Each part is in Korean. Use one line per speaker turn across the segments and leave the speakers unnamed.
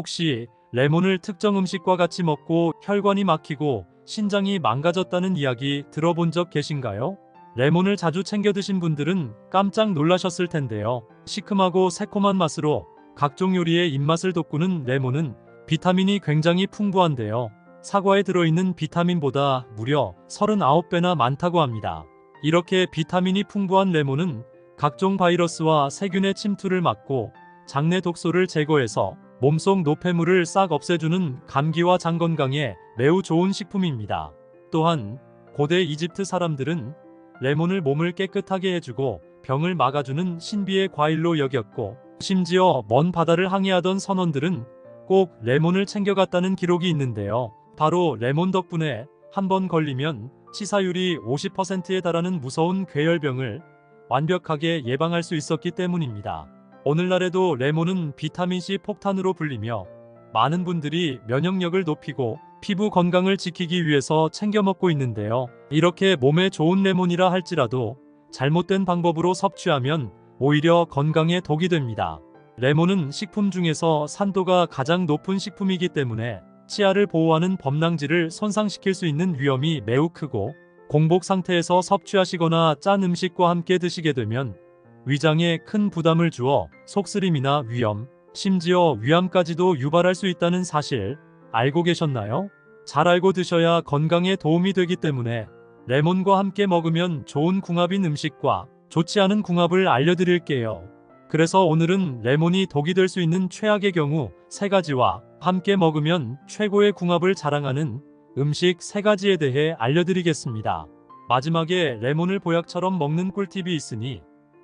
혹시 레몬을 특정 음식과 같이 먹고 혈관이 막히고 신장이 망가졌다는 이야기 들어본 적 계신가요? 레몬을 자주 챙겨 드신 분들은 깜짝 놀라셨을 텐데요. 시큼하고 새콤한 맛으로 각종 요리의 입맛을 돋구는 레몬은 비타민이 굉장히 풍부한데요. 사과에 들어있는 비타민보다 무려 39배나 많다고 합니다. 이렇게 비타민이 풍부한 레몬은 각종 바이러스와 세균의 침투를 막고 장내 독소를 제거해서 몸속 노폐물을 싹 없애주는 감기와 장 건강에 매우 좋은 식품입니다. 또한 고대 이집트 사람들은 레몬을 몸을 깨끗하게 해주고 병을 막아주는 신비의 과일로 여겼고, 심지어 먼 바다를 항해하던 선원들은 꼭 레몬을 챙겨갔다는 기록이 있는데요. 바로 레몬 덕분에 한 번 걸리면 치사율이 50%에 달하는 무서운 괴열병을 완벽하게 예방할 수 있었기 때문입니다. 오늘날에도 레몬은 비타민C 폭탄으로 불리며 많은 분들이 면역력을 높이고 피부 건강을 지키기 위해서 챙겨 먹고 있는데요. 이렇게 몸에 좋은 레몬이라 할지라도 잘못된 방법으로 섭취하면 오히려 건강에 독이 됩니다. 레몬은 식품 중에서 산도가 가장 높은 식품이기 때문에 치아를 보호하는 범랑질을 손상시킬 수 있는 위험이 매우 크고, 공복 상태에서 섭취하시거나 짠 음식과 함께 드시게 되면 위장에 큰 부담을 주어 속쓰림이나 위염, 심지어 위암까지도 유발할 수 있다는 사실 알고 계셨나요? 잘 알고 드셔야 건강에 도움이 되기 때문에 레몬과 함께 먹으면 좋은 궁합인 음식과 좋지 않은 궁합을 알려드릴게요. 그래서 오늘은 레몬이 독이 될 수 있는 최악의 경우 3가지와 함께 먹으면 최고의 궁합을 자랑하는 음식 3가지에 대해 알려드리겠습니다. 마지막에 레몬을 보약처럼 먹는 꿀팁이 있으니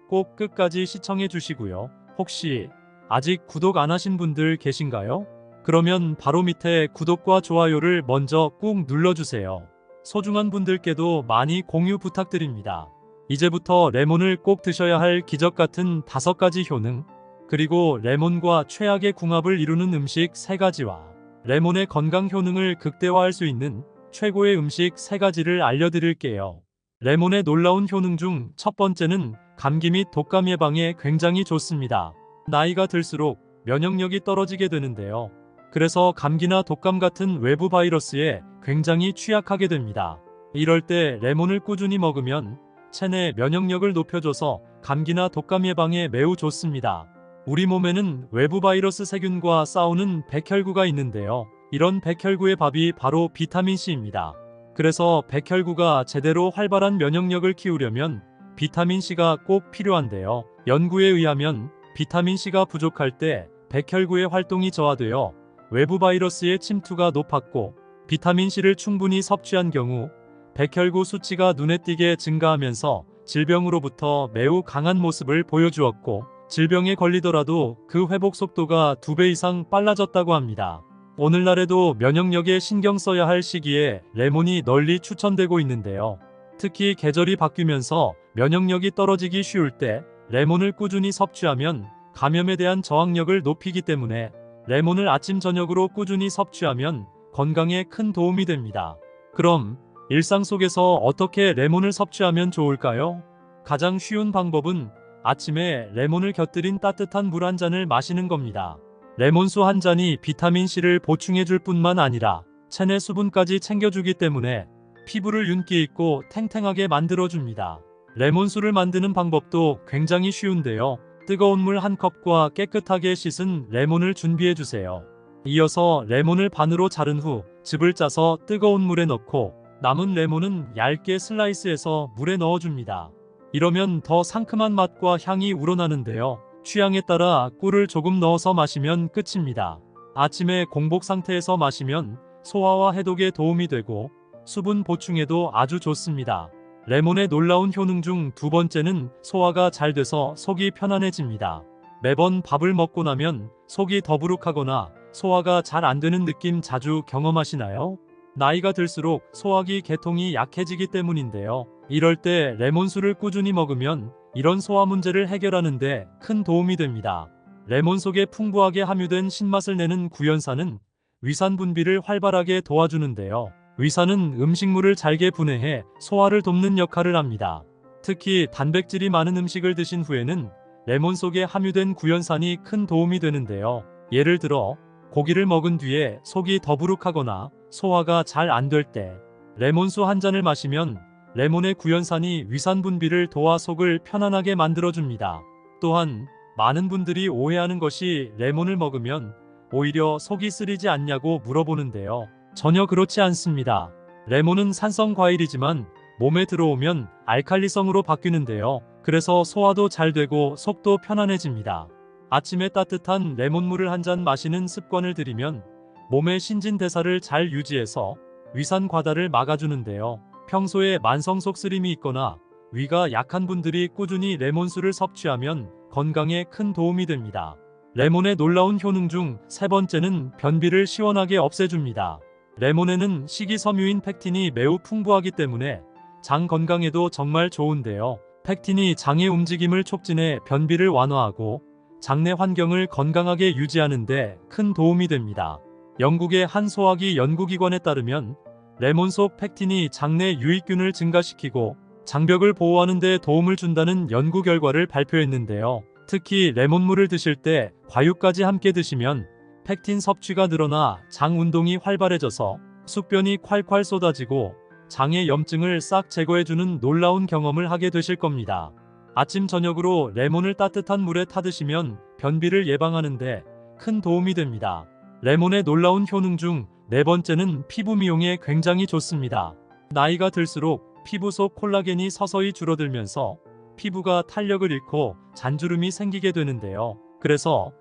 꼭 끝까지 시청해 주시고요. 혹시 아직 구독 안 하신 분들 계신가요? 그러면 바로 밑에 구독과 좋아요를 먼저 꾹 눌러주세요. 소중한 분들께도 많이 공유 부탁드립니다. 이제부터 레몬을 꼭 드셔야 할 기적 같은 5가지 효능, 그리고 레몬과 최악의 궁합을 이루는 음식 3가지와 레몬의 건강 효능을 극대화할 수 있는 최고의 음식 3가지를 알려드릴게요. 레몬의 놀라운 효능 중 첫 번째는 감기 및 독감 예방에 굉장히 좋습니다. 나이가 들수록 면역력이 떨어지게 되는데요. 그래서 감기나 독감 같은 외부 바이러스에 굉장히 취약하게 됩니다. 이럴 때 레몬을 꾸준히 먹으면 체내 면역력을 높여줘서 감기나 독감 예방에 매우 좋습니다. 우리 몸에는 외부 바이러스 세균과 싸우는 백혈구가 있는데요. 이런 백혈구의 밥이 바로 비타민C입니다. 그래서 백혈구가 제대로 활발한 면역력을 키우려면 비타민C가 꼭 필요한데요. 연구에 의하면 비타민C가 부족할 때 백혈구의 활동이 저하되어 외부 바이러스의 침투가 높았고, 비타민C를 충분히 섭취한 경우 백혈구 수치가 눈에 띄게 증가하면서 질병으로부터 매우 강한 모습을 보여주었고, 질병에 걸리더라도 그 회복 속도가 2배 이상 빨라졌다고 합니다. 오늘날에도 면역력에 신경 써야 할 시기에 레몬이 널리 추천되고 있는데요. 특히 계절이 바뀌면서 면역력이 떨어지기 쉬울 때 레몬을 꾸준히 섭취하면 감염에 대한 저항력을 높이기 때문에 레몬을 아침 저녁으로 꾸준히 섭취하면 건강에 큰 도움이 됩니다. 그럼 일상 속에서 어떻게 레몬을 섭취하면 좋을까요? 가장 쉬운 방법은 아침에 레몬을 곁들인 따뜻한 물 한 잔을 마시는 겁니다. 레몬수 한 잔이 비타민C를 보충해줄 뿐만 아니라 체내 수분까지 챙겨주기 때문에 피부를 윤기 있고 탱탱하게 만들어줍니다. 레몬수를 만드는 방법도 굉장히 쉬운데요. 뜨거운 물 한 컵과 깨끗하게 씻은 레몬을 준비해주세요. 이어서 레몬을 반으로 자른 후 즙을 짜서 뜨거운 물에 넣고 남은 레몬은 얇게 슬라이스해서 물에 넣어줍니다. 이러면 더 상큼한 맛과 향이 우러나는데요. 취향에 따라 꿀을 조금 넣어서 마시면 끝입니다. 아침에 공복 상태에서 마시면 소화와 해독에 도움이 되고 수분 보충에도 아주 좋습니다. 레몬의 놀라운 효능 중 2번째는 소화가 잘 돼서 속이 편안해집니다. 매번 밥을 먹고 나면 속이 더부룩하거나 소화가 잘 안 되는 느낌 자주 경험하시나요? 나이가 들수록 소화기 계통이 약해지기 때문인데요. 이럴 때 레몬수를 꾸준히 먹으면 이런 소화 문제를 해결하는 데 큰 도움이 됩니다. 레몬 속에 풍부하게 함유된 신맛을 내는 구연산은 위산 분비를 활발하게 도와주는데요. 위산은 음식물을 잘게 분해해 소화를 돕는 역할을 합니다. 특히 단백질이 많은 음식을 드신 후에는 레몬 속에 함유된 구연산이 큰 도움이 되는데요. 예를 들어 고기를 먹은 뒤에 속이 더부룩하거나 소화가 잘 안 될 때 레몬수 한 잔을 마시면 레몬의 구연산이 위산 분비를 도와 속을 편안하게 만들어줍니다. 또한 많은 분들이 오해하는 것이 레몬을 먹으면 오히려 속이 쓰리지 않냐고 물어보는데요. 전혀 그렇지 않습니다. 레몬은 산성 과일이지만 몸에 들어오면 알칼리성으로 바뀌는데요. 그래서 소화도 잘 되고 속도 편안해집니다. 아침에 따뜻한 레몬물을 한 잔 마시는 습관을 들이면 몸의 신진대사를 잘 유지해서 위산 과다를 막아주는데요. 평소에 만성 속쓰림이 있거나 위가 약한 분들이 꾸준히 레몬수를 섭취하면 건강에 큰 도움이 됩니다. 레몬의 놀라운 효능 중 세 번째는 변비를 시원하게 없애줍니다. 레몬에는 식이섬유인 펙틴이 매우 풍부하기 때문에 장 건강에도 정말 좋은데요. 펙틴이 장의 움직임을 촉진해 변비를 완화하고 장내 환경을 건강하게 유지하는 데 큰 도움이 됩니다. 영국의 한 소화기 연구기관에 따르면 레몬 속 펙틴이 장내 유익균을 증가시키고 장벽을 보호하는 데 도움을 준다는 연구 결과를 발표했는데요. 특히 레몬물을 드실 때 과육까지 함께 드시면 펙틴 섭취가 늘어나 장 운동이 활발해져서 숙변이 콸콸 쏟아지고 장의 염증을 싹 제거해주는 놀라운 경험을 하게 되실 겁니다. 아침 저녁으로 레몬을 따뜻한 물에 타드시면 변비를 예방하는데 큰 도움이 됩니다. 레몬의 놀라운 효능 중 네 번째는 피부 미용에 굉장히 좋습니다. 나이가 들수록 피부 속 콜라겐이 서서히 줄어들면서 피부가 탄력을 잃고 잔주름이 생기게 되는데요. 그래서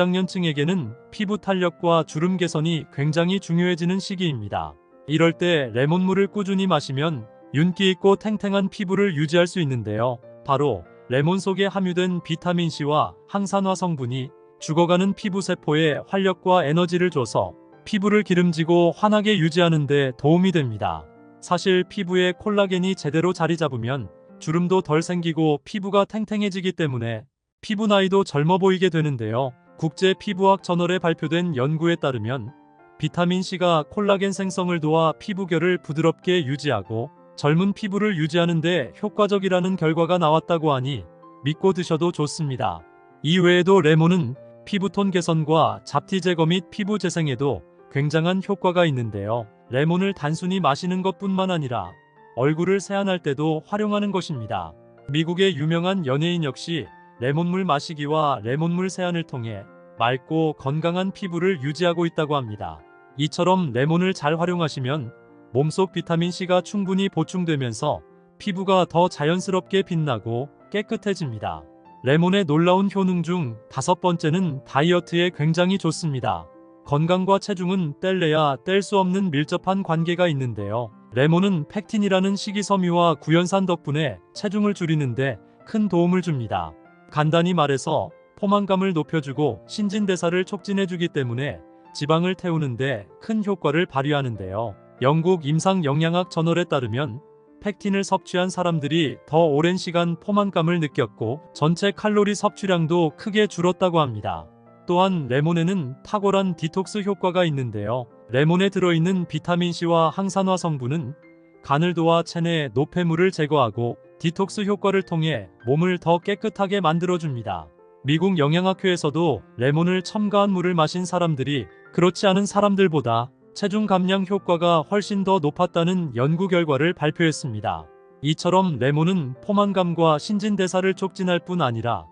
중장년층에게는 피부 탄력과 주름 개선이 굉장히 중요해지는 시기입니다. 이럴 때 레몬물을 꾸준히 마시면 윤기 있고 탱탱한 피부를 유지할 수 있는데요. 바로 레몬 속에 함유된 비타민C와 항산화 성분이 죽어가는 피부세포에 활력과 에너지를 줘서 피부를 기름지고 환하게 유지하는 데 도움이 됩니다. 사실 피부에 콜라겐이 제대로 자리 잡으면 주름도 덜 생기고 피부가 탱탱해지기 때문에 피부 나이도 젊어 보이게 되는데요. 국제피부학 저널에 발표된 연구에 따르면 비타민C가 콜라겐 생성을 도와 피부결을 부드럽게 유지하고 젊은 피부를 유지하는 데 효과적이라는 결과가 나왔다고 하니 믿고 드셔도 좋습니다. 이 외에도 레몬은 피부톤 개선과 잡티 제거 및 피부 재생에도 굉장한 효과가 있는데요. 레몬을 단순히 마시는 것뿐만 아니라 얼굴을 세안할 때도 활용하는 것입니다. 미국의 유명한 연예인 역시 레몬물 마시기와 레몬물 세안을 통해 맑고 건강한 피부를 유지하고 있다고 합니다. 이처럼 레몬을 잘 활용하시면 몸속 비타민C가 충분히 보충되면서 피부가 더 자연스럽게 빛나고 깨끗해집니다. 레몬의 놀라운 효능 중 다섯 번째는 다이어트에 굉장히 좋습니다. 건강과 체중은 뗄래야 뗄 수 없는 밀접한 관계가 있는데요. 레몬은 펙틴이라는 식이섬유와 구연산 덕분에 체중을 줄이는데 큰 도움을 줍니다. 간단히 말해서 포만감을 높여주고 신진대사를 촉진해주기 때문에 지방을 태우는데 큰 효과를 발휘하는데요. 영국 임상영양학 저널에 따르면 펙틴을 섭취한 사람들이 더 오랜 시간 포만감을 느꼈고 전체 칼로리 섭취량도 크게 줄었다고 합니다. 또한 레몬에는 탁월한 디톡스 효과가 있는데요. 레몬에 들어있는 비타민C와 항산화 성분은 간을 도와 체내 노폐물을 제거하고 디톡스 효과를 통해 몸을 더 깨끗하게 만들어줍니다. 미국 영양학회에서도 레몬을 첨가한 물을 마신 사람들이 그렇지 않은 사람들보다 체중 감량 효과가 훨씬 더 높았다는 연구 결과를 발표했습니다. 이처럼 레몬은 포만감과 신진대사를 촉진할 뿐 아니라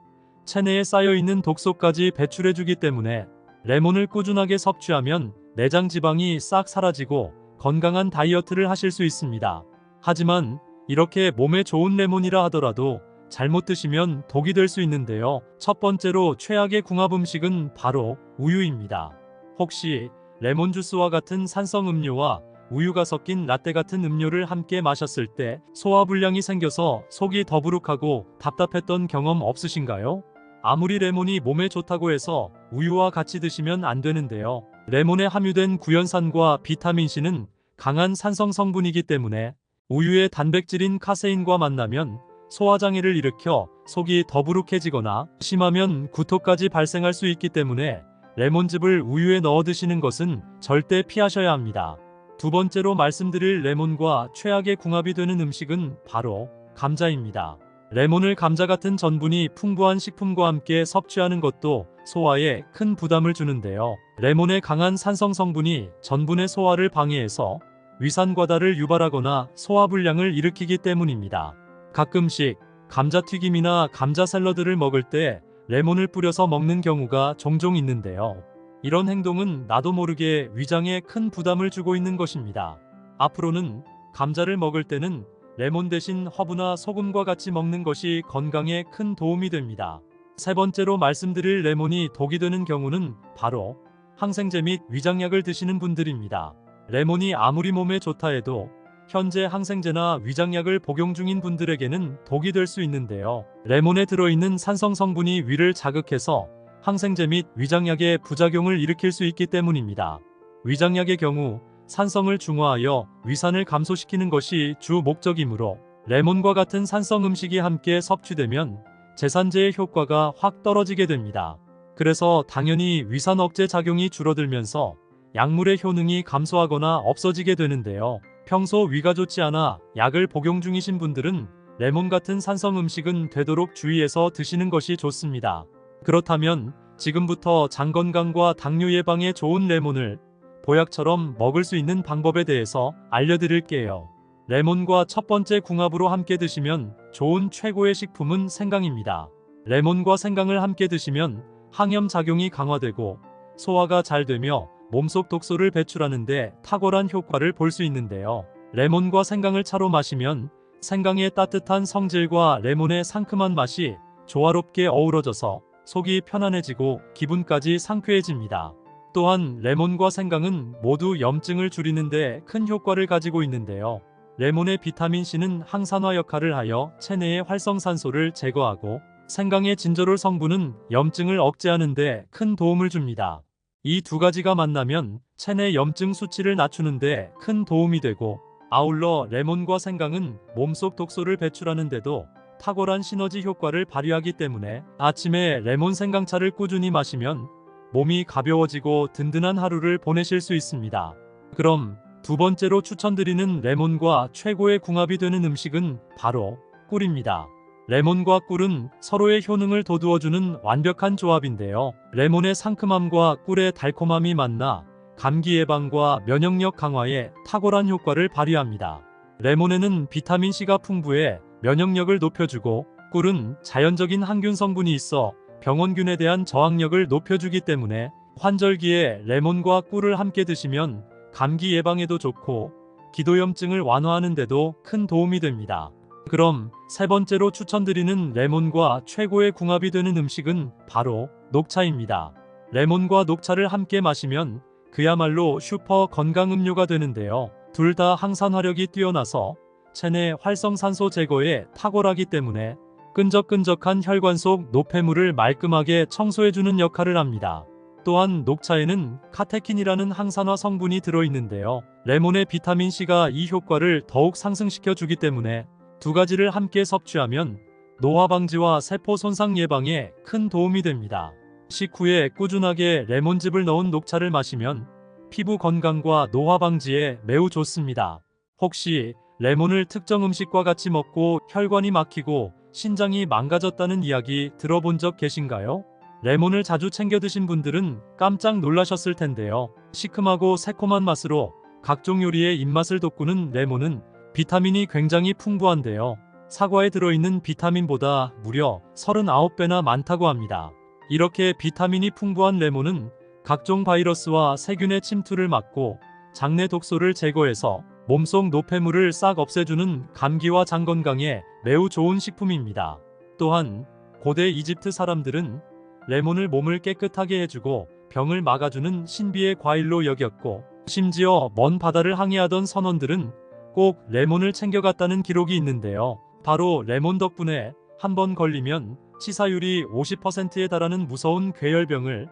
체내에 쌓여있는 독소까지 배출해주기 때문에 레몬을 꾸준하게 섭취하면 내장 지방이 싹 사라지고 건강한 다이어트를 하실 수 있습니다. 하지만 이렇게 몸에 좋은 레몬이라 하더라도 잘못 드시면 독이 될 수 있는데요. 첫 번째로 최악의 궁합 음식은 바로 우유입니다. 혹시 레몬 주스와 같은 산성 음료와 우유가 섞인 라떼 같은 음료를 함께 마셨을 때 소화불량이 생겨서 속이 더부룩하고 답답했던 경험 없으신가요? 아무리 레몬이 몸에 좋다고 해서 우유와 같이 드시면 안 되는데요. 레몬에 함유된 구연산과 비타민C는 강한 산성 성분이기 때문에 우유의 단백질인 카세인과 만나면 소화장애를 일으켜 속이 더부룩해지거나 심하면 구토까지 발생할 수 있기 때문에 레몬즙을 우유에 넣어 드시는 것은 절대 피하셔야 합니다. 두 번째로 말씀드릴 레몬과 최악의 궁합이 되는 음식은 바로 감자입니다. 레몬을 감자 같은 전분이 풍부한 식품과 함께 섭취하는 것도 소화에 큰 부담을 주는데요. 레몬의 강한 산성 성분이 전분의 소화를 방해해서 위산 과다를 유발하거나 소화불량을 일으키기 때문입니다. 가끔씩 감자튀김이나 감자 샐러드를 먹을 때 레몬을 뿌려서 먹는 경우가 종종 있는데요. 이런 행동은 나도 모르게 위장에 큰 부담을 주고 있는 것입니다. 앞으로는 감자를 먹을 때는 레몬 대신 허브나 소금과 같이 먹는 것이 건강에 큰 도움이 됩니다. 세 번째로 말씀드릴 레몬이 독이 되는 경우는 바로 항생제 및 위장약을 드시는 분들입니다. 레몬이 아무리 몸에 좋다 해도 현재 항생제나 위장약을 복용 중인 분들에게는 독이 될 수 있는데요. 레몬에 들어있는 산성 성분이 위를 자극해서 항생제 및 위장약의 부작용을 일으킬 수 있기 때문입니다. 위장약의 경우 산성을 중화하여 위산을 감소시키는 것이 주 목적이므로 레몬과 같은 산성 음식이 함께 섭취되면 제산제의 효과가 확 떨어지게 됩니다. 그래서 당연히 위산 억제 작용이 줄어들면서 약물의 효능이 감소하거나 없어지게 되는데요. 평소 위가 좋지 않아 약을 복용 중이신 분들은 레몬 같은 산성 음식은 되도록 주의해서 드시는 것이 좋습니다. 그렇다면 지금부터 장 건강과 당뇨 예방에 좋은 레몬을 보약처럼 먹을 수 있는 방법에 대해서 알려드릴게요. 레몬과 첫 번째 궁합으로 함께 드시면 좋은 최고의 식품은 생강입니다. 레몬과 생강을 함께 드시면 항염 작용이 강화되고 소화가 잘 되며 몸속 독소를 배출하는데 탁월한 효과를 볼 수 있는데요. 레몬과 생강을 차로 마시면 생강의 따뜻한 성질과 레몬의 상큼한 맛이 조화롭게 어우러져서 속이 편안해지고 기분까지 상쾌해집니다. 또한 레몬과 생강은 모두 염증을 줄이는데 큰 효과를 가지고 있는데요. 레몬의 비타민C는 항산화 역할을 하여 체내의 활성산소를 제거하고 생강의 진저롤 성분은 염증을 억제하는 데 큰 도움을 줍니다. 이 두 가지가 만나면 체내 염증 수치를 낮추는 데 큰 도움이 되고 아울러 레몬과 생강은 몸속 독소를 배출하는 데도 탁월한 시너지 효과를 발휘하기 때문에 아침에 레몬 생강차를 꾸준히 마시면 몸이 가벼워지고 든든한 하루를 보내실 수 있습니다. 그럼 두 번째로 추천드리는 레몬과 최고의 궁합이 되는 음식은 바로 꿀입니다. 레몬과 꿀은 서로의 효능을 돋우어주는 완벽한 조합인데요. 레몬의 상큼함과 꿀의 달콤함이 만나 감기 예방과 면역력 강화에 탁월한 효과를 발휘합니다. 레몬에는 비타민C가 풍부해 면역력을 높여주고 꿀은 자연적인 항균 성분이 있어 병원균에 대한 저항력을 높여주기 때문에 환절기에 레몬과 꿀을 함께 드시면 감기 예방에도 좋고 기도염증을 완화하는 데도 큰 도움이 됩니다. 그럼 세 번째로 추천드리는 레몬과 최고의 궁합이 되는 음식은 바로 녹차입니다. 레몬과 녹차를 함께 마시면 그야말로 슈퍼 건강 음료가 되는데요. 둘 다 항산화력이 뛰어나서 체내 활성산소 제거에 탁월하기 때문에 끈적끈적한 혈관 속 노폐물을 말끔하게 청소해주는 역할을 합니다. 또한 녹차에는 카테킨이라는 항산화 성분이 들어있는데요. 레몬의 비타민C가 이 효과를 더욱 상승시켜 주기 때문에 두 가지를 함께 섭취하면 노화 방지와 세포 손상 예방에 큰 도움이 됩니다. 식후에 꾸준하게 레몬즙을 넣은 녹차를 마시면 피부 건강과 노화 방지에 매우 좋습니다. 혹시 레몬을 특정 음식과 같이 먹고 혈관이 막히고 신장이 망가졌다는 이야기 들어본 적 계신가요? 레몬을 자주 챙겨 드신 분들은 깜짝 놀라셨을 텐데요. 시큼하고 새콤한 맛으로 각종 요리의 입맛을 돋구는 레몬은 비타민이 굉장히 풍부한데요. 사과에 들어있는 비타민보다 무려 39배나 많다고 합니다. 이렇게 비타민이 풍부한 레몬은 각종 바이러스와 세균의 침투를 막고 장내 독소를 제거해서 몸속 노폐물을 싹 없애주는 감기와 장 건강에 매우 좋은 식품입니다. 또한 고대 이집트 사람들은 레몬을 몸을 깨끗하게 해주고 병을 막아주는 신비의 과일로 여겼고 심지어 먼 바다를 항해하던 선원들은 꼭 레몬을 챙겨갔다는 기록이 있는데요. 바로 레몬 덕분에 한 번 걸리면 치사율이 50%에 달하는 무서운 괴열병을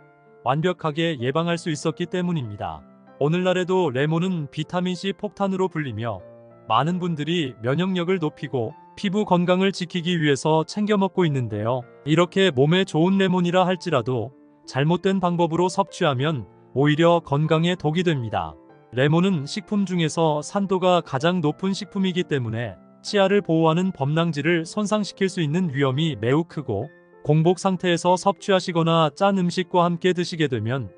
완벽하게 예방할 수 있었기 때문입니다. 오늘날에도 레몬은 비타민C 폭탄으로 불리며 많은 분들이 면역력을 높이고 피부 건강을 지키기 위해서 챙겨 먹고 있는데요. 이렇게 몸에 좋은 레몬이라 할지라도 잘못된 방법으로 섭취하면 오히려 건강에 독이 됩니다. 레몬은 식품 중에서 산도가 가장 높은 식품이기 때문에 치아를 보호하는 범랑지를 손상시킬 수 있는 위험이 매우 크고 공복 상태에서 섭취하시거나 짠 음식과 함께 드시게 되면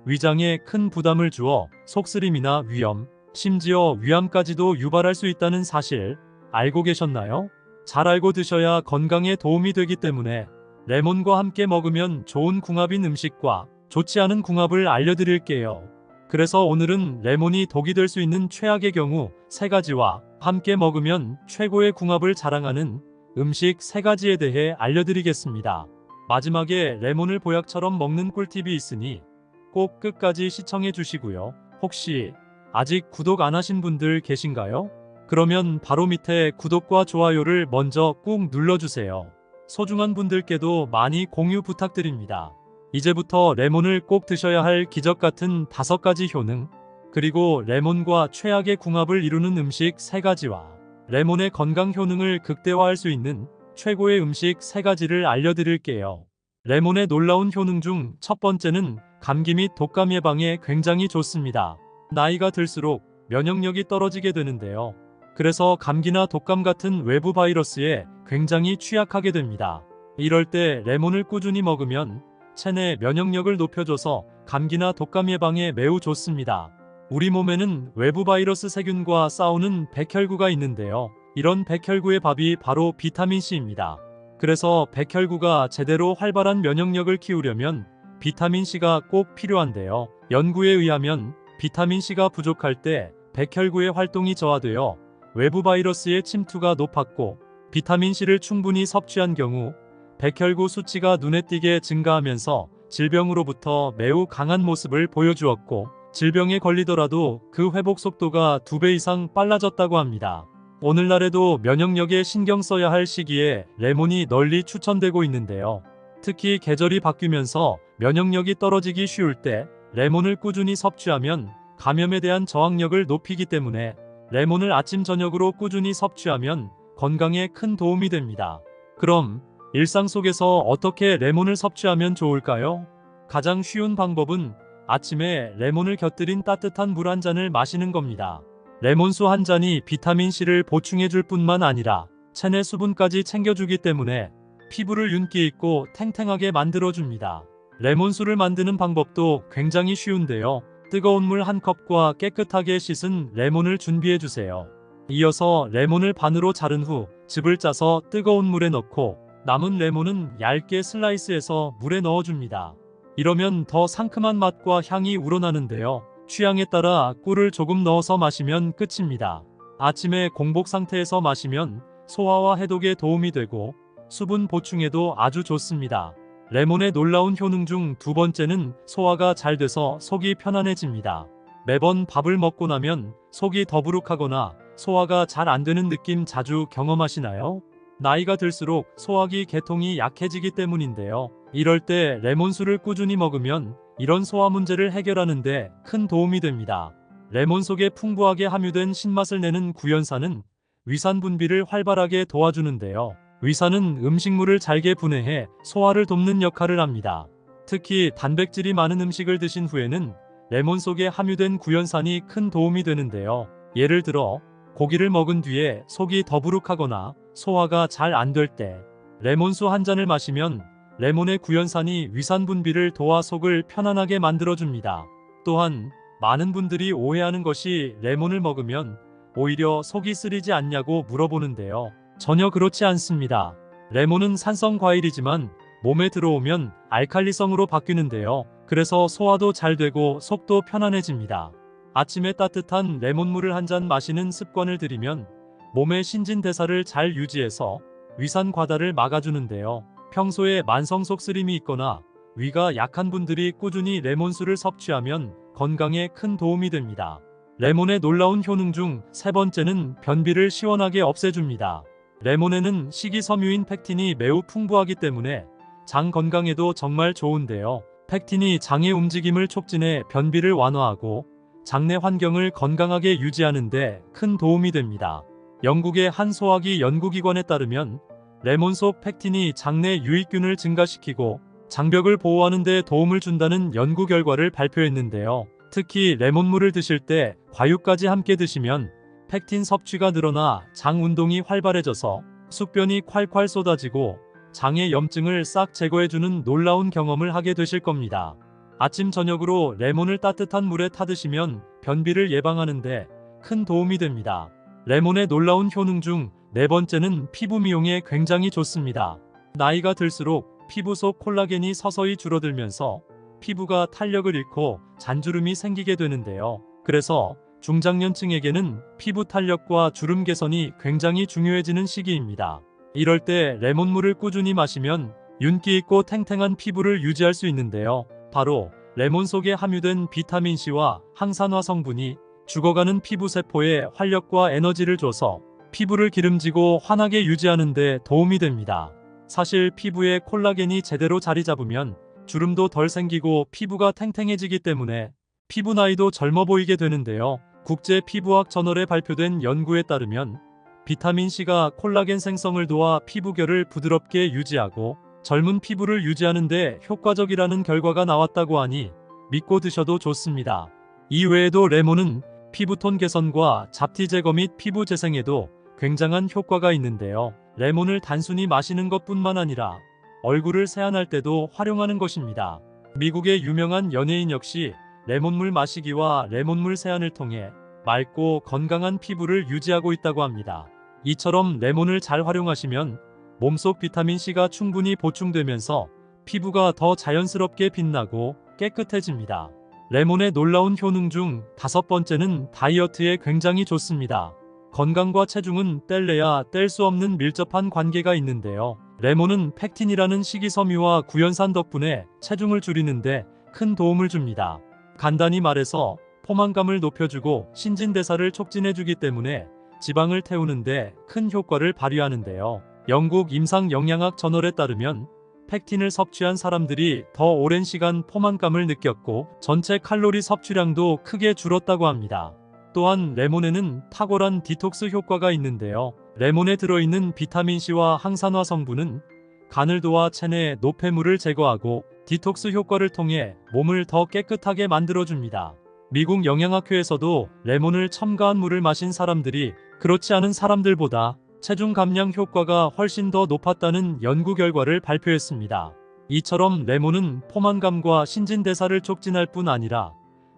위장에 큰 부담을 주어 속쓰림이나 위염, 심지어 위암까지도 유발할 수 있다는 사실 알고 계셨나요? 잘 알고 드셔야 건강에 도움이 되기 때문에 레몬과 함께 먹으면 좋은 궁합인 음식과 좋지 않은 궁합을 알려드릴게요. 그래서 오늘은 레몬이 독이 될 수 있는 최악의 경우 3가지와 함께 먹으면 최고의 궁합을 자랑하는 음식 3가지에 대해 알려드리겠습니다. 마지막에 레몬을 보약처럼 먹는 꿀팁이 있으니 꼭 끝까지 시청해 주시고요. 혹시 아직 구독 안 하신 분들 계신가요? 그러면 바로 밑에 구독과 좋아요를 먼저 꾹 눌러주세요. 소중한 분들께도 많이 공유 부탁드립니다. 이제부터 레몬을 꼭 드셔야 할 기적 같은 5가지 효능, 그리고 레몬과 최악의 궁합을 이루는 음식 3가지와 레몬의 건강 효능을 극대화할 수 있는 최고의 음식 3가지를 알려드릴게요. 레몬의 놀라운 효능 중 첫 번째는 감기 및 독감 예방에 굉장히 좋습니다. 나이가 들수록 면역력이 떨어지게 되는데요. 그래서 감기나 독감 같은 외부 바이러스에 굉장히 취약하게 됩니다. 이럴 때 레몬을 꾸준히 먹으면 체내 면역력을 높여줘서 감기나 독감 예방에 매우 좋습니다. 우리 몸에는 외부 바이러스 세균과 싸우는 백혈구가 있는데요. 이런 백혈구의 밥이 바로 비타민C입니다. 그래서 백혈구가 제대로 활발한 면역력을 키우려면 비타민C가 꼭 필요한데요. 연구에 의하면 비타민C가 부족할 때 백혈구의 활동이 저하되어 외부 바이러스의 침투가 높았고, 비타민C를 충분히 섭취한 경우 백혈구 수치가 눈에 띄게 증가하면서 질병으로부터 매우 강한 모습을 보여주었고, 질병에 걸리더라도 그 회복 속도가 2배 이상 빨라졌다고 합니다. 오늘날에도 면역력에 신경 써야 할 시기에 레몬이 널리 추천되고 있는데요. 특히 계절이 바뀌면서 면역력이 떨어지기 쉬울 때 레몬을 꾸준히 섭취하면 감염에 대한 저항력을 높이기 때문에 레몬을 아침 저녁으로 꾸준히 섭취하면 건강에 큰 도움이 됩니다. 그럼 일상 속에서 어떻게 레몬을 섭취하면 좋을까요? 가장 쉬운 방법은 아침에 레몬을 곁들인 따뜻한 물 한 잔을 마시는 겁니다. 레몬수 한 잔이 비타민C를 보충해줄 뿐만 아니라 체내 수분까지 챙겨주기 때문에 피부를 윤기 있고 탱탱하게 만들어줍니다. 레몬수를 만드는 방법도 굉장히 쉬운데요. 뜨거운 물 한 컵과 깨끗하게 씻은 레몬을 준비해주세요. 이어서 레몬을 반으로 자른 후 즙을 짜서 뜨거운 물에 넣고 남은 레몬은 얇게 슬라이스해서 물에 넣어줍니다. 이러면 더 상큼한 맛과 향이 우러나는데요. 취향에 따라 꿀을 조금 넣어서 마시면 끝입니다. 아침에 공복 상태에서 마시면 소화와 해독에 도움이 되고 수분 보충에도 아주 좋습니다. 레몬의 놀라운 효능 중 2번째는 소화가 잘 돼서 속이 편안해집니다. 매번 밥을 먹고 나면 속이 더부룩하거나 소화가 잘 안 되는 느낌 자주 경험하시나요? 나이가 들수록 소화기 계통이 약해지기 때문인데요. 이럴 때 레몬수를 꾸준히 먹으면 이런 소화 문제를 해결하는 데 큰 도움이 됩니다. 레몬 속에 풍부하게 함유된 신맛을 내는 구연산은 위산 분비를 활발하게 도와주는데요. 위산은 음식물을 잘게 분해해 소화를 돕는 역할을 합니다. 특히 단백질이 많은 음식을 드신 후에는 레몬 속에 함유된 구연산이 큰 도움이 되는데요. 예를 들어 고기를 먹은 뒤에 속이 더부룩하거나 소화가 잘 안 될 때 레몬수 한 잔을 마시면 레몬의 구연산이 위산 분비를 도와 속을 편안하게 만들어줍니다. 또한 많은 분들이 오해하는 것이 레몬을 먹으면 오히려 속이 쓰리지 않냐고 물어보는데요. 전혀 그렇지 않습니다. 레몬은 산성 과일이지만 몸에 들어오면 알칼리성으로 바뀌는데요. 그래서 소화도 잘 되고 속도 편안해집니다. 아침에 따뜻한 레몬물을 한 잔 마시는 습관을 들이면 몸의 신진대사를 잘 유지해서 위산 과다를 막아주는데요. 평소에 만성 속쓰림이 있거나 위가 약한 분들이 꾸준히 레몬수를 섭취하면 건강에 큰 도움이 됩니다. 레몬의 놀라운 효능 중 3번째는 변비를 시원하게 없애줍니다. 레몬에는 식이섬유인 펙틴이 매우 풍부하기 때문에 장 건강에도 정말 좋은데요. 펙틴이 장의 움직임을 촉진해 변비를 완화하고 장내 환경을 건강하게 유지하는 데 큰 도움이 됩니다. 영국의 한 소화기 연구기관에 따르면 레몬 속 펙틴이 장내 유익균을 증가시키고 장벽을 보호하는 데 도움을 준다는 연구 결과를 발표했는데요. 특히 레몬물을 드실 때 과육까지 함께 드시면 펙틴 섭취가 늘어나 장 운동이 활발해져서 숙변이 콸콸 쏟아지고 장의 염증을 싹 제거해주는 놀라운 경험을 하게 되실 겁니다. 아침 저녁으로 레몬을 따뜻한 물에 타드시면 변비를 예방하는데 큰 도움이 됩니다. 레몬의 놀라운 효능 중 네 번째는 피부 미용에 굉장히 좋습니다. 나이가 들수록 피부 속 콜라겐이 서서히 줄어들면서 피부가 탄력을 잃고 잔주름이 생기게 되는데요. 그래서 중장년층에게는 피부 탄력과 주름 개선이 굉장히 중요해지는 시기입니다. 이럴 때 레몬물을 꾸준히 마시면 윤기 있고 탱탱한 피부를 유지할 수 있는데요. 바로 레몬 속에 함유된 비타민C와 항산화 성분이 죽어가는 피부 세포에 활력과 에너지를 줘서 피부를 기름지고 환하게 유지하는 데 도움이 됩니다. 사실 피부에 콜라겐이 제대로 자리 잡으면 주름도 덜 생기고 피부가 탱탱해지기 때문에 피부 나이도 젊어 보이게 되는데요. 국제 피부학 저널에 발표된 연구에 따르면 비타민C가 콜라겐 생성을 도와 피부결을 부드럽게 유지하고 젊은 피부를 유지하는 데 효과적이라는 결과가 나왔다고 하니 믿고 드셔도 좋습니다. 이외에도 레몬은 피부톤 개선과 잡티 제거 및 피부 재생에도 굉장한 효과가 있는데요. 레몬을 단순히 마시는 것뿐만 아니라 얼굴을 세안할 때도 활용하는 것입니다. 미국의 유명한 연예인 역시 레몬물 마시기와 레몬물 세안을 통해 맑고 건강한 피부를 유지하고 있다고 합니다. 이처럼 레몬을 잘 활용하시면 몸속 비타민C가 충분히 보충되면서 피부가 더 자연스럽게 빛나고 깨끗해집니다. 레몬의 놀라운 효능 중 다섯 번째는 다이어트에 굉장히 좋습니다. 건강과 체중은 뗄래야 뗄 수 없는 밀접한 관계가 있는데요. 레몬은 펙틴이라는 식이섬유와 구연산 덕분에 체중을 줄이는데 큰 도움을 줍니다. 간단히 말해서 포만감을 높여주고 신진대사를 촉진해주기 때문에 지방을 태우는데 큰 효과를 발휘하는데요. 영국 임상영양학 저널에 따르면 펙틴을 섭취한 사람들이 더 오랜 시간 포만감을 느꼈고 전체 칼로리 섭취량도 크게 줄었다고 합니다. 또한 레몬에는 탁월한 디톡스 효과가 있는데요. 레몬에 들어있는 비타민C와 항산화 성분은 간을 도와 체내 노폐물을 제거하고 디톡스 효과를 통해 몸을 더 깨끗하게 만들어줍니다. 미국 영양학회에서도 레몬을 첨가한 물을 마신 사람들이 그렇지 않은 사람들보다 체중 감량 효과가 훨씬 더 높았다는 연구 결과를 발표했습니다. 이처럼 레몬은 포만감과 신진대사를 촉진할 뿐 아니라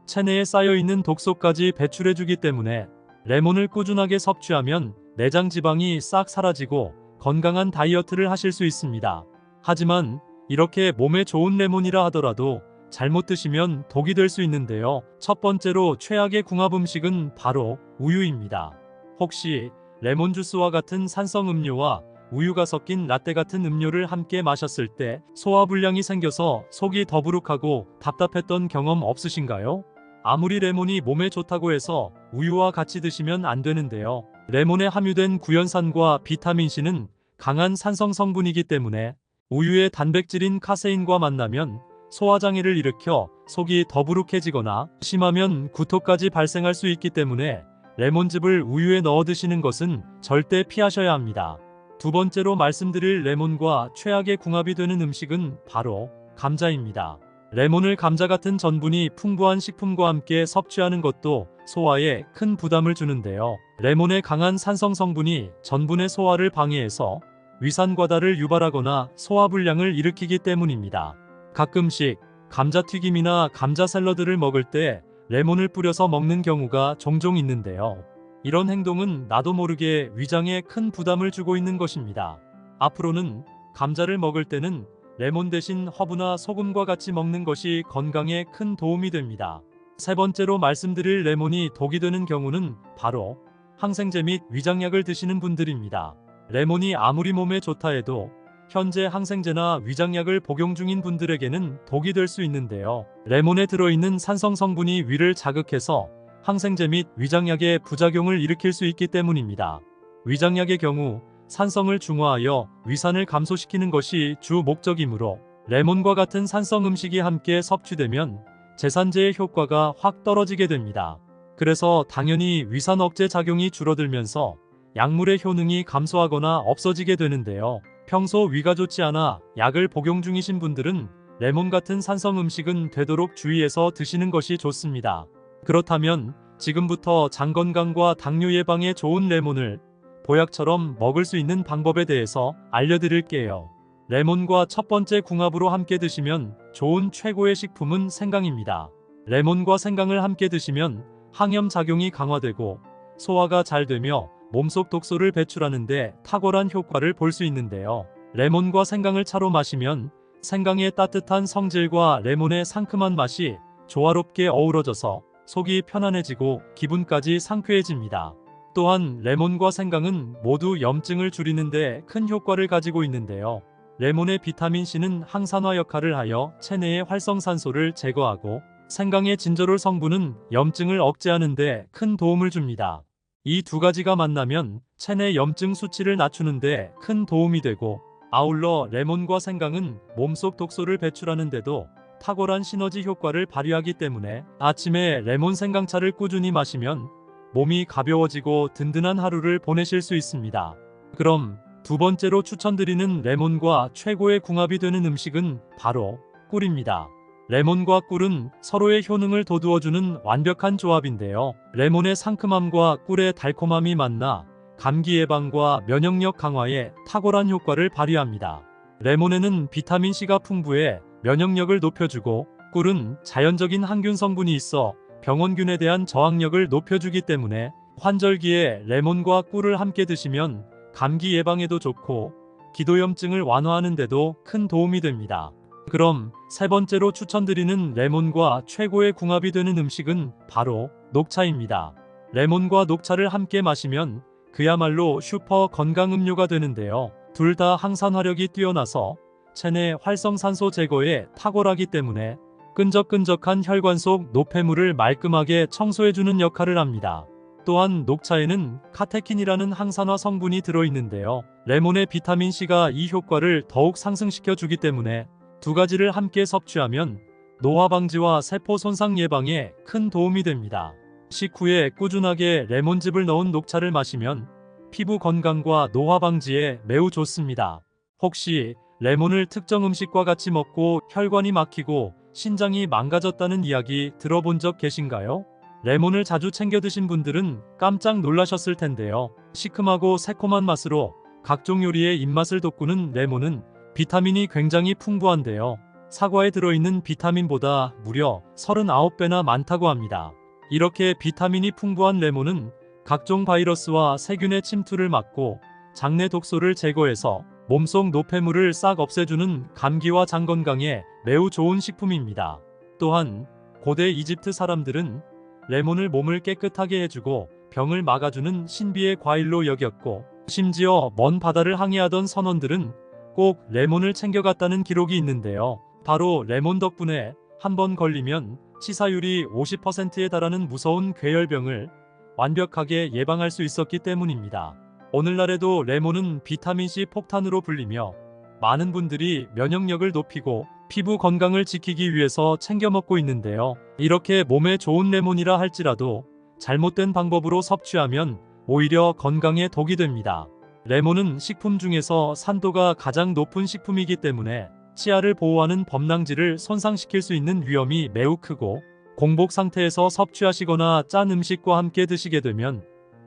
체내에 쌓여있는 독소까지 배출해주기 때문에 레몬을 꾸준하게 섭취하면 내장 지방이 싹 사라지고 건강한 다이어트를 하실 수 있습니다. 하지만 이렇게 몸에 좋은 레몬이라 하더라도 잘못 드시면 독이 될 수 있는데요. 첫 번째로 최악의 궁합 음식은 바로 우유입니다. 혹시 레몬 주스와 같은 산성 음료와 우유가 섞인 라떼 같은 음료를 함께 마셨을 때 소화불량이 생겨서 속이 더부룩하고 답답했던 경험 없으신가요? 아무리 레몬이 몸에 좋다고 해서 우유와 같이 드시면 안 되는데요. 레몬에 함유된 구연산과 비타민C는 강한 산성 성분이기 때문에 우유의 단백질인 카세인과 만나면 소화장애를 일으켜 속이 더부룩해지거나 심하면 구토까지 발생할 수 있기 때문에 레몬즙을 우유에 넣어 드시는 것은 절대 피하셔야 합니다. 두 번째로 말씀드릴 레몬과 최악의 궁합이 되는 음식은 바로 감자입니다. 레몬을 감자 같은 전분이 풍부한 식품과 함께 섭취하는 것도 소화에 큰 부담을 주는데요. 레몬의 강한 산성 성분이 전분의 소화를 방해해서 위산과다를 유발하거나 소화불량을 일으키기 때문입니다. 가끔씩 감자튀김이나 감자 샐러드를 먹을 때 레몬을 뿌려서 먹는 경우가 종종 있는데요. 이런 행동은 나도 모르게 위장에 큰 부담을 주고 있는 것입니다. 앞으로는 감자를 먹을 때는 레몬 대신 허브나 소금과 같이 먹는 것이 건강에 큰 도움이 됩니다. 세 번째로 말씀드릴 레몬이 독이 되는 경우는 바로 항생제 및 위장약을 드시는 분들입니다. 레몬이 아무리 몸에 좋다 해도 현재 항생제나 위장약을 복용 중인 분들에게는 독이 될 수 있는데요. 레몬에 들어있는 산성 성분이 위를 자극해서 항생제 및 위장약의 부작용을 일으킬 수 있기 때문입니다. 위장약의 경우 산성을 중화하여 위산을 감소시키는 것이 주 목적이므로 레몬과 같은 산성 음식이 함께 섭취되면 제산제의 효과가 확 떨어지게 됩니다. 그래서 당연히 위산 억제 작용이 줄어들면서 약물의 효능이 감소하거나 없어지게 되는데요. 평소 위가 좋지 않아 약을 복용 중이신 분들은 레몬 같은 산성 음식은 되도록 주의해서 드시는 것이 좋습니다. 그렇다면 지금부터 장 건강과 당뇨 예방에 좋은 레몬을 보약처럼 먹을 수 있는 방법에 대해서 알려드릴게요. 레몬과 첫 번째 궁합으로 함께 드시면 좋은 최고의 식품은 생강입니다. 레몬과 생강을 함께 드시면 항염 작용이 강화되고 소화가 잘 되며 몸속 독소를 배출하는 데 탁월한 효과를 볼 수 있는데요. 레몬과 생강을 차로 마시면 생강의 따뜻한 성질과 레몬의 상큼한 맛이 조화롭게 어우러져서 속이 편안해지고 기분까지 상쾌해집니다. 또한 레몬과 생강은 모두 염증을 줄이는 데 큰 효과를 가지고 있는데요. 레몬의 비타민C는 항산화 역할을 하여 체내의 활성산소를 제거하고 생강의 진저롤 성분은 염증을 억제하는 데 큰 도움을 줍니다. 이 두 가지가 만나면 체내 염증 수치를 낮추는 데 큰 도움이 되고 아울러 레몬과 생강은 몸속 독소를 배출하는 데도 탁월한 시너지 효과를 발휘하기 때문에 아침에 레몬 생강차를 꾸준히 마시면 몸이 가벼워지고 든든한 하루를 보내실 수 있습니다. 그럼 두 번째로 추천드리는 레몬과 최고의 궁합이 되는 음식은 바로 꿀입니다. 레몬과 꿀은 서로의 효능을 돋우어주는 완벽한 조합인데요. 레몬의 상큼함과 꿀의 달콤함이 만나 감기 예방과 면역력 강화에 탁월한 효과를 발휘합니다. 레몬에는 비타민C가 풍부해 면역력을 높여주고 꿀은 자연적인 항균 성분이 있어 병원균에 대한 저항력을 높여주기 때문에 환절기에 레몬과 꿀을 함께 드시면 감기 예방에도 좋고 기도염증을 완화하는 데도 큰 도움이 됩니다. 그럼 세 번째로 추천드리는 레몬과 최고의 궁합이 되는 음식은 바로 녹차입니다. 레몬과 녹차를 함께 마시면 그야말로 슈퍼 건강 음료가 되는데요. 둘 다 항산화력이 뛰어나서 체내 활성산소 제거에 탁월하기 때문에 끈적끈적한 혈관 속 노폐물을 말끔하게 청소해주는 역할을 합니다. 또한 녹차에는 카테킨이라는 항산화 성분이 들어있는데요. 레몬의 비타민C가 이 효과를 더욱 상승시켜 주기 때문에 두 가지를 함께 섭취하면 노화 방지와 세포 손상 예방에 큰 도움이 됩니다. 식후에 꾸준하게 레몬즙을 넣은 녹차를 마시면 피부 건강과 노화 방지에 매우 좋습니다. 혹시 레몬을 특정 음식과 같이 먹고 혈관이 막히고 신장이 망가졌다는 이야기 들어본 적 계신가요? 레몬을 자주 챙겨 드신 분들은 깜짝 놀라셨을 텐데요. 시큼하고 새콤한 맛으로 각종 요리의 입맛을 돋구는 레몬은 비타민이 굉장히 풍부한데요. 사과에 들어있는 비타민보다 무려 39배나 많다고 합니다. 이렇게 비타민이 풍부한 레몬은 각종 바이러스와 세균의 침투를 막고 장내 독소를 제거해서 몸속 노폐물을 싹 없애주는 감기와 장 건강에 매우 좋은 식품입니다. 또한 고대 이집트 사람들은 레몬을 몸을 깨끗하게 해주고 병을 막아주는 신비의 과일로 여겼고 심지어 먼 바다를 항해하던 선원들은 꼭 레몬을 챙겨갔다는 기록이 있는데요. 바로 레몬 덕분에 한 번 걸리면 치사율이 50%에 달하는 무서운 괴혈병을 완벽하게 예방할 수 있었기 때문입니다. 오늘날에도 레몬은 비타민C 폭탄으로 불리며 많은 분들이 면역력을 높이고 피부 건강을 지키기 위해서 챙겨 먹고 있는데요. 이렇게 몸에 좋은 레몬이라 할지라도 잘못된 방법으로 섭취하면 오히려 건강에 독이 됩니다. 레몬은 식품 중에서 산도가 가장 높은 식품이기 때문에 치아를 보호하는 범랑질을 손상시킬 수 있는 위험이 매우 크고 공복 상태에서 섭취하시거나 짠 음식과 함께 드시게 되면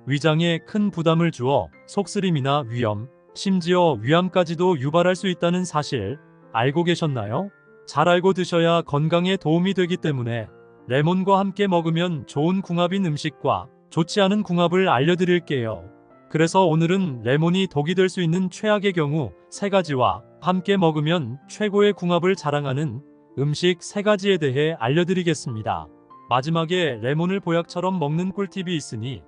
위장에 큰 부담을 주어 속쓰림이나 위염, 심지어 위암까지도 유발할 수 있다는 사실 알고 계셨나요? 잘 알고 드셔야 건강에 도움이 되기 때문에 레몬과 함께 먹으면 좋은 궁합인 음식과 좋지 않은 궁합을 알려드릴게요. 그래서 오늘은 레몬이 독이 될 수 있는 최악의 경우 3가지와 함께 먹으면 최고의 궁합을 자랑하는 음식 3가지에 대해 알려드리겠습니다. 마지막에 레몬을 보약처럼 먹는 꿀팁이 있으니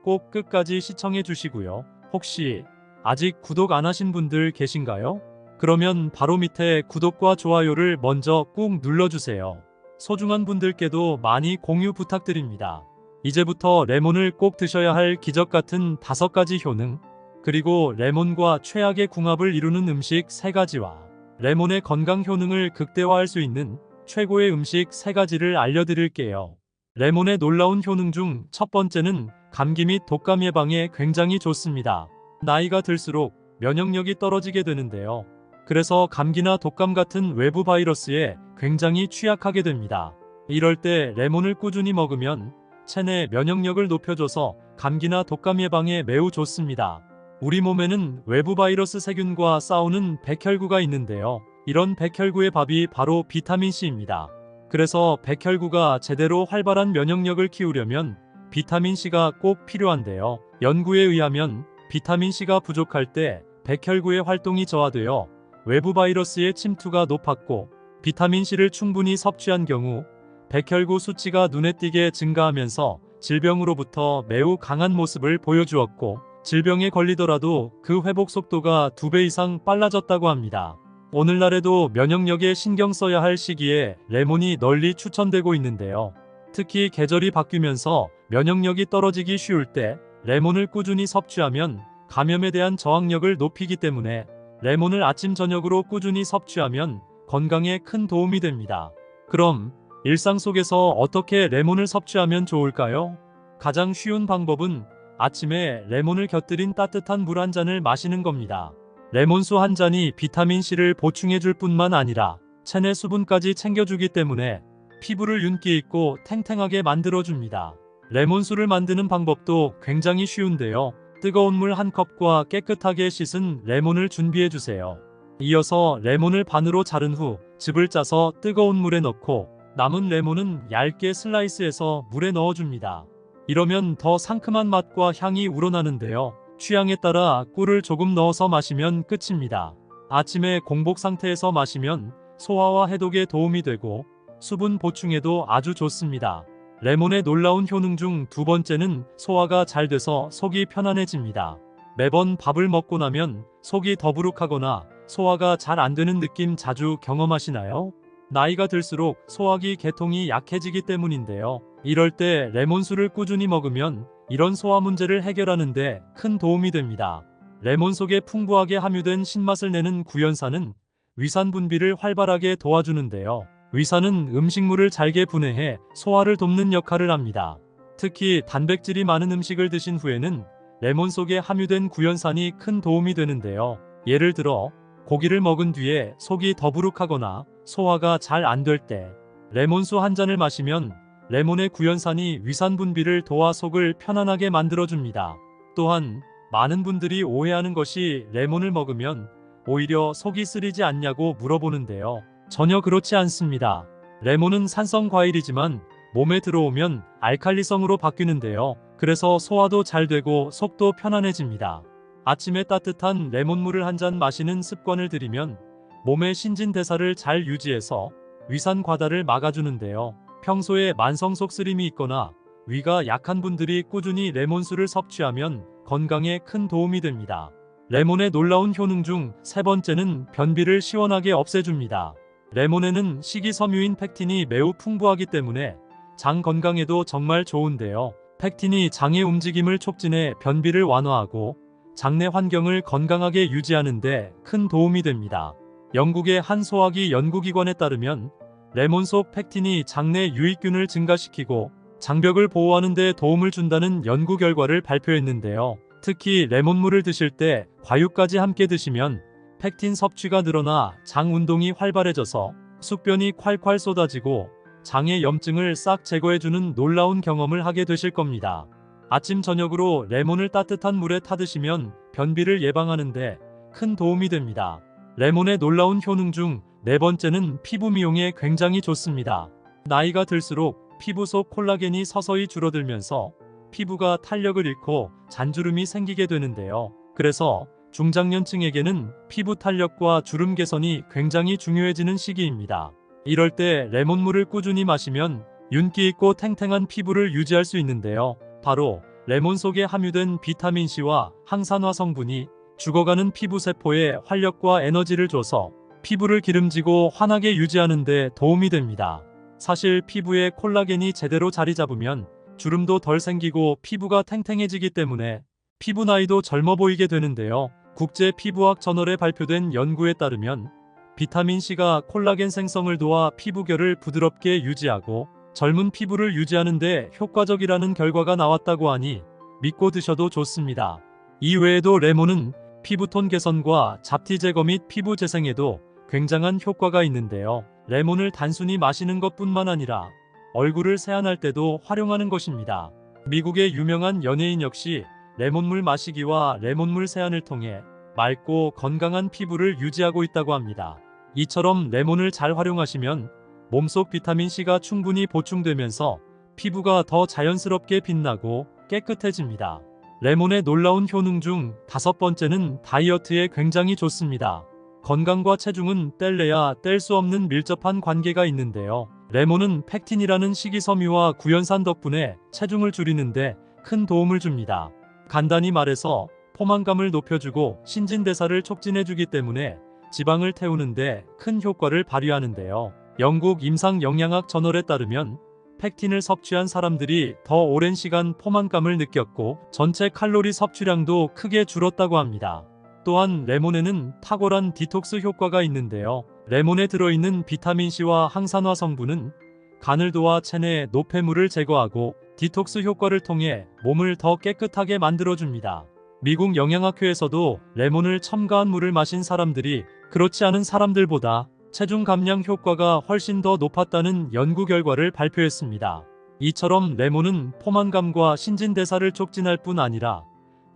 꼭 끝까지 시청해 주시고요. 혹시 아직 구독 안 하신 분들 계신가요? 그러면 바로 밑에 구독과 좋아요를 먼저 꾹 눌러주세요. 소중한 분들께도 많이 공유 부탁드립니다. 이제부터 레몬을 꼭 드셔야 할 기적 같은 5가지 효능, 그리고 레몬과 최악의 궁합을 이루는 음식 3가지와 레몬의 건강 효능을 극대화할 수 있는 최고의 음식 3가지를 알려드릴게요. 레몬의 놀라운 효능 중 첫 번째는 감기 및 독감 예방에 굉장히 좋습니다. 나이가 들수록 면역력이 떨어지게 되는데요. 그래서 감기나 독감 같은 외부 바이러스에 굉장히 취약하게 됩니다. 이럴 때 레몬을 꾸준히 먹으면 체내 면역력을 높여줘서 감기나 독감 예방에 매우 좋습니다. 우리 몸에는 외부 바이러스 세균과 싸우는 백혈구가 있는데요. 이런 백혈구의 밥이 바로 비타민C입니다. 그래서 백혈구가 제대로 활발한 면역력을 키우려면 비타민C가 꼭 필요한데요. 연구에 의하면 비타민C가 부족할 때 백혈구의 활동이 저하되어 외부 바이러스의 침투가 높았고, 비타민C를 충분히 섭취한 경우 백혈구 수치가 눈에 띄게 증가하면서 질병으로부터 매우 강한 모습을 보여주었고, 질병에 걸리더라도 그 회복 속도가 2배 이상 빨라졌다고 합니다. 오늘날에도 면역력에 신경 써야 할 시기에 레몬이 널리 추천되고 있는데요. 특히 계절이 바뀌면서 면역력이 떨어지기 쉬울 때 레몬을 꾸준히 섭취하면 감염에 대한 저항력을 높이기 때문에 레몬을 아침 저녁으로 꾸준히 섭취하면 건강에 큰 도움이 됩니다. 그럼 일상 속에서 어떻게 레몬을 섭취하면 좋을까요? 가장 쉬운 방법은 아침에 레몬을 곁들인 따뜻한 물 한 잔을 마시는 겁니다. 레몬수 한 잔이 비타민C를 보충해줄 뿐만 아니라 체내 수분까지 챙겨주기 때문에 피부를 윤기 있고 탱탱하게 만들어줍니다. 레몬수를 만드는 방법도 굉장히 쉬운데요. 뜨거운 물 한 컵과 깨끗하게 씻은 레몬을 준비해주세요. 이어서 레몬을 반으로 자른 후 즙을 짜서 뜨거운 물에 넣고 남은 레몬은 얇게 슬라이스해서 물에 넣어줍니다. 이러면 더 상큼한 맛과 향이 우러나는데요. 취향에 따라 꿀을 조금 넣어서 마시면 끝입니다. 아침에 공복 상태에서 마시면 소화와 해독에 도움이 되고 수분 보충에도 아주 좋습니다. 레몬의 놀라운 효능 중 두 번째는 소화가 잘 돼서 속이 편안해집니다. 매번 밥을 먹고 나면 속이 더부룩하거나 소화가 잘 안 되는 느낌 자주 경험하시나요? 나이가 들수록 소화기 계통이 약해지기 때문인데요. 이럴 때 레몬수를 꾸준히 먹으면 이런 소화 문제를 해결하는 데 큰 도움이 됩니다. 레몬 속에 풍부하게 함유된 신맛을 내는 구연산은 위산 분비를 활발하게 도와주는데요. 위산은 음식물을 잘게 분해해 소화를 돕는 역할을 합니다. 특히 단백질이 많은 음식을 드신 후에는 레몬 속에 함유된 구연산이 큰 도움이 되는데요. 예를 들어 고기를 먹은 뒤에 속이 더부룩하거나 소화가 잘 안 될 때 레몬수 한 잔을 마시면 레몬의 구연산이 위산 분비를 도와 속을 편안하게 만들어줍니다. 또한 많은 분들이 오해하는 것이 레몬을 먹으면 오히려 속이 쓰리지 않냐고 물어보는데요. 전혀 그렇지 않습니다. 레몬은 산성 과일이지만 몸에 들어오면 알칼리성으로 바뀌는데요. 그래서 소화도 잘 되고 속도 편안해집니다. 아침에 따뜻한 레몬물을 한 잔 마시는 습관을 들이면 몸의 신진대사를 잘 유지해서 위산 과다를 막아주는데요. 평소에 만성속 쓰림이 있거나 위가 약한 분들이 꾸준히 레몬수를 섭취하면 건강에 큰 도움이 됩니다. 레몬의 놀라운 효능 중 세 번째는 변비를 시원하게 없애줍니다. 레몬에는 식이섬유인 펙틴이 매우 풍부하기 때문에 장 건강에도 정말 좋은데요. 펙틴이 장의 움직임을 촉진해 변비를 완화하고 장내 환경을 건강하게 유지하는 데 큰 도움이 됩니다. 영국의 한 소화기 연구기관에 따르면 레몬 속 펙틴이 장내 유익균을 증가시키고 장벽을 보호하는 데 도움을 준다는 연구 결과를 발표했는데요. 특히 레몬물을 드실 때 과육까지 함께 드시면 펙틴 섭취가 늘어나 장 운동이 활발해져서 숙변이 콸콸 쏟아지고 장의 염증을 싹 제거해주는 놀라운 경험을 하게 되실 겁니다. 아침 저녁으로 레몬을 따뜻한 물에 타드시면 변비를 예방하는데 큰 도움이 됩니다. 레몬의 놀라운 효능 중 네 번째는 피부 미용에 굉장히 좋습니다. 나이가 들수록 피부 속 콜라겐이 서서히 줄어들면서 피부가 탄력을 잃고 잔주름이 생기게 되는데요. 그래서 중장년층에게는 피부 탄력과 주름 개선이 굉장히 중요해지는 시기입니다. 이럴 때 레몬물을 꾸준히 마시면 윤기 있고 탱탱한 피부를 유지할 수 있는데요. 바로 레몬 속에 함유된 비타민C와 항산화 성분이 죽어가는 피부 세포에 활력과 에너지를 줘서 피부를 기름지고 환하게 유지하는 데 도움이 됩니다. 사실 피부에 콜라겐이 제대로 자리 잡으면 주름도 덜 생기고 피부가 탱탱해지기 때문에 피부 나이도 젊어 보이게 되는데요. 국제 피부학 저널에 발표된 연구에 따르면 비타민C가 콜라겐 생성을 도와 피부결을 부드럽게 유지하고 젊은 피부를 유지하는 데 효과적이라는 결과가 나왔다고 하니 믿고 드셔도 좋습니다. 이 외에도 레몬은 피부톤 개선과 잡티 제거 및 피부 재생에도 굉장한 효과가 있는데요. 레몬을 단순히 마시는 것뿐만 아니라 얼굴을 세안할 때도 활용하는 것입니다. 미국의 유명한 연예인 역시 레몬물 마시기와 레몬물 세안을 통해 맑고 건강한 피부를 유지하고 있다고 합니다. 이처럼 레몬을 잘 활용하시면 몸속 비타민C가 충분히 보충되면서 피부가 더 자연스럽게 빛나고 깨끗해집니다. 레몬의 놀라운 효능 중 5번째는 다이어트에 굉장히 좋습니다. 건강과 체중은 뗄래야 뗄 수 없는 밀접한 관계가 있는데요. 레몬은 팩틴이라는 식이섬유와 구연산 덕분에 체중을 줄이는데 큰 도움을 줍니다. 간단히 말해서 포만감을 높여주고 신진대사를 촉진해주기 때문에 지방을 태우는데 큰 효과를 발휘하는데요. 영국 임상영양학 저널에 따르면 팩틴을 섭취한 사람들이 더 오랜 시간 포만감을 느꼈고 전체 칼로리 섭취량도 크게 줄었다고 합니다. 또한 레몬에는 탁월한 디톡스 효과가 있는데요. 레몬에 들어있는 비타민C와 항산화 성분은 간을 도와 체내 노폐물을 제거하고 디톡스 효과를 통해 몸을 더 깨끗하게 만들어줍니다. 미국 영양학회에서도 레몬을 첨가한 물을 마신 사람들이 그렇지 않은 사람들보다 체중 감량 효과가 훨씬 더 높았다는 연구 결과를 발표했습니다. 이처럼 레몬은 포만감과 신진대사를 촉진할 뿐 아니라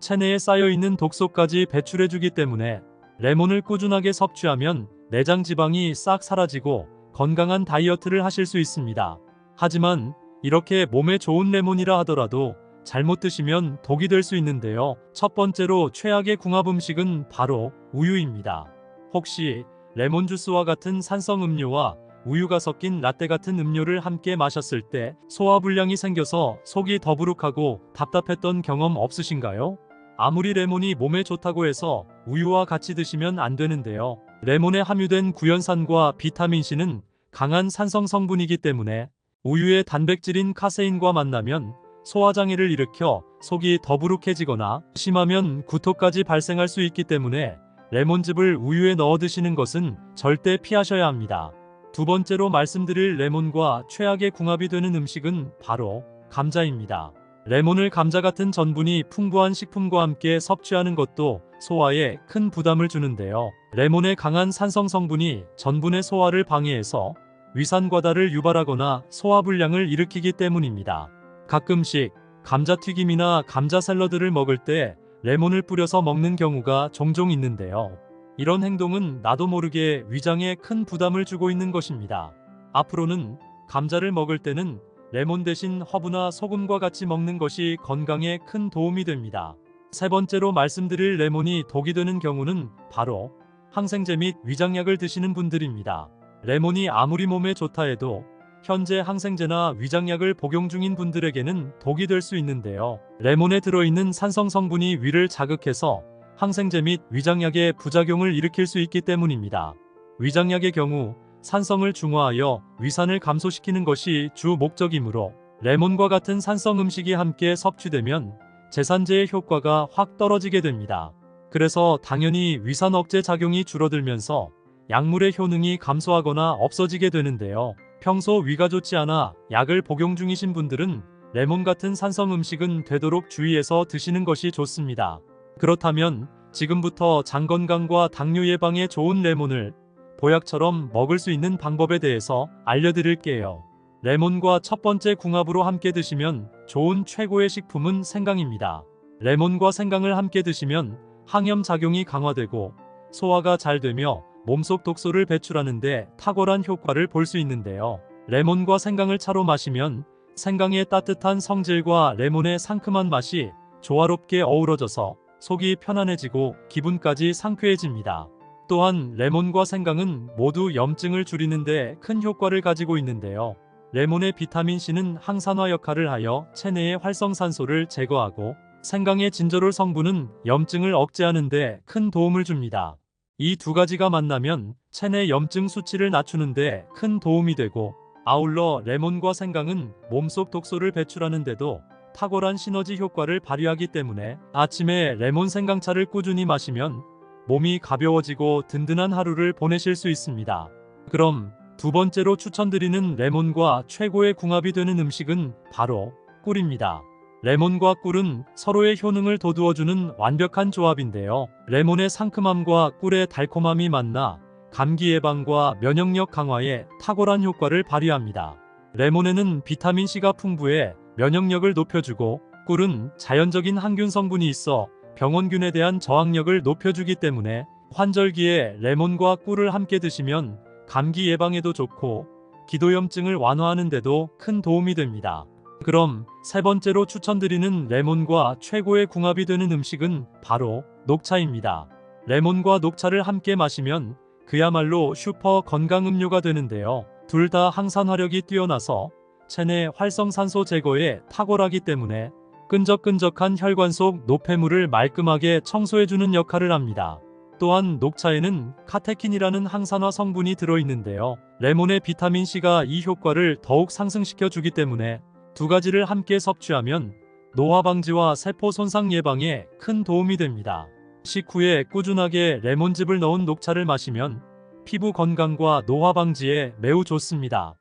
체내에 쌓여있는 독소까지 배출해주기 때문에 레몬을 꾸준하게 섭취하면 내장 지방이 싹 사라지고 건강한 다이어트를 하실 수 있습니다. 하지만 이렇게 몸에 좋은 레몬이라 하더라도 잘못 드시면 독이 될 수 있는데요. 첫 번째로 최악의 궁합 음식은 바로 우유입니다. 혹시 레몬 주스와 같은 산성 음료와 우유가 섞인 라떼 같은 음료를 함께 마셨을 때 소화불량이 생겨서 속이 더부룩하고 답답했던 경험 없으신가요? 아무리 레몬이 몸에 좋다고 해서 우유와 같이 드시면 안 되는데요. 레몬에 함유된 구연산과 비타민C는 강한 산성 성분이기 때문에 우유의 단백질인 카세인과 만나면 소화장애를 일으켜 속이 더부룩해지거나 심하면 구토까지 발생할 수 있기 때문에 레몬즙을 우유에 넣어 드시는 것은 절대 피하셔야 합니다. 두 번째로 말씀드릴 레몬과 최악의 궁합이 되는 음식은 바로 감자입니다. 레몬을 감자 같은 전분이 풍부한 식품과 함께 섭취하는 것도 소화에 큰 부담을 주는데요. 레몬의 강한 산성 성분이 전분의 소화를 방해해서 위산과다를 유발하거나 소화불량을 일으키기 때문입니다. 가끔씩 감자튀김이나 감자 샐러드를 먹을 때 레몬을 뿌려서 먹는 경우가 종종 있는데요. 이런 행동은 나도 모르게 위장에 큰 부담을 주고 있는 것입니다. 앞으로는 감자를 먹을 때는 레몬 대신 허브나 소금과 같이 먹는 것이 건강에 큰 도움이 됩니다. 세 번째로 말씀드릴 레몬이 독이 되는 경우는 바로 항생제 및 위장약을 드시는 분들입니다. 레몬이 아무리 몸에 좋다 해도 현재 항생제나 위장약을 복용 중인 분들에게는 독이 될 수 있는데요. 레몬에 들어있는 산성 성분이 위를 자극해서 항생제 및 위장약의 부작용을 일으킬 수 있기 때문입니다. 위장약의 경우 산성을 중화하여 위산을 감소시키는 것이 주 목적이므로 레몬과 같은 산성 음식이 함께 섭취되면 제산제의 효과가 확 떨어지게 됩니다. 그래서 당연히 위산 억제 작용이 줄어들면서 약물의 효능이 감소하거나 없어지게 되는데요. 평소 위가 좋지 않아 약을 복용 중이신 분들은 레몬 같은 산성 음식은 되도록 주의해서 드시는 것이 좋습니다. 그렇다면 지금부터 장 건강과 당뇨 예방에 좋은 레몬을 보약처럼 먹을 수 있는 방법에 대해서 알려드릴게요. 레몬과 첫 번째 궁합으로 함께 드시면 좋은 최고의 식품은 생강입니다. 레몬과 생강을 함께 드시면 항염 작용이 강화되고 소화가 잘 되며 몸속 독소를 배출하는데 탁월한 효과를 볼 수 있는데요. 레몬과 생강을 차로 마시면 생강의 따뜻한 성질과 레몬의 상큼한 맛이 조화롭게 어우러져서 속이 편안해지고 기분까지 상쾌해집니다. 또한 레몬과 생강은 모두 염증을 줄이는데 큰 효과를 가지고 있는데요. 레몬의 비타민C는 항산화 역할을 하여 체내의 활성산소를 제거하고 생강의 진저롤 성분은 염증을 억제하는 데 큰 도움을 줍니다. 이 두 가지가 만나면 체내 염증 수치를 낮추는데 큰 도움이 되고 아울러 레몬과 생강은 몸속 독소를 배출하는 데도 탁월한 시너지 효과를 발휘하기 때문에 아침에 레몬 생강차를 꾸준히 마시면 몸이 가벼워지고 든든한 하루를 보내실 수 있습니다. 그럼 두 번째로 추천드리는 레몬과 최고의 궁합이 되는 음식은 바로 꿀입니다. 레몬과 꿀은 서로의 효능을 돋우어주는 완벽한 조합인데요. 레몬의 상큼함과 꿀의 달콤함이 만나 감기 예방과 면역력 강화에 탁월한 효과를 발휘합니다. 레몬에는 비타민C가 풍부해 면역력을 높여주고 꿀은 자연적인 항균 성분이 있어 병원균에 대한 저항력을 높여주기 때문에 환절기에 레몬과 꿀을 함께 드시면 감기 예방에도 좋고 기도염증을 완화하는 데도 큰 도움이 됩니다. 그럼 세 번째로 추천드리는 레몬과 최고의 궁합이 되는 음식은 바로 녹차입니다. 레몬과 녹차를 함께 마시면 그야말로 슈퍼 건강 음료가 되는데요. 둘 다 항산화력이 뛰어나서 체내 활성산소 제거에 탁월하기 때문에 끈적끈적한 혈관 속 노폐물을 말끔하게 청소해주는 역할을 합니다. 또한 녹차에는 카테킨이라는 항산화 성분이 들어있는데요. 레몬의 비타민C가 이 효과를 더욱 상승시켜주기 때문에 두 가지를 함께 섭취하면 노화 방지와 세포 손상 예방에 큰 도움이 됩니다. 식후에 꾸준하게 레몬즙을 넣은 녹차를 마시면 피부 건강과 노화 방지에 매우 좋습니다.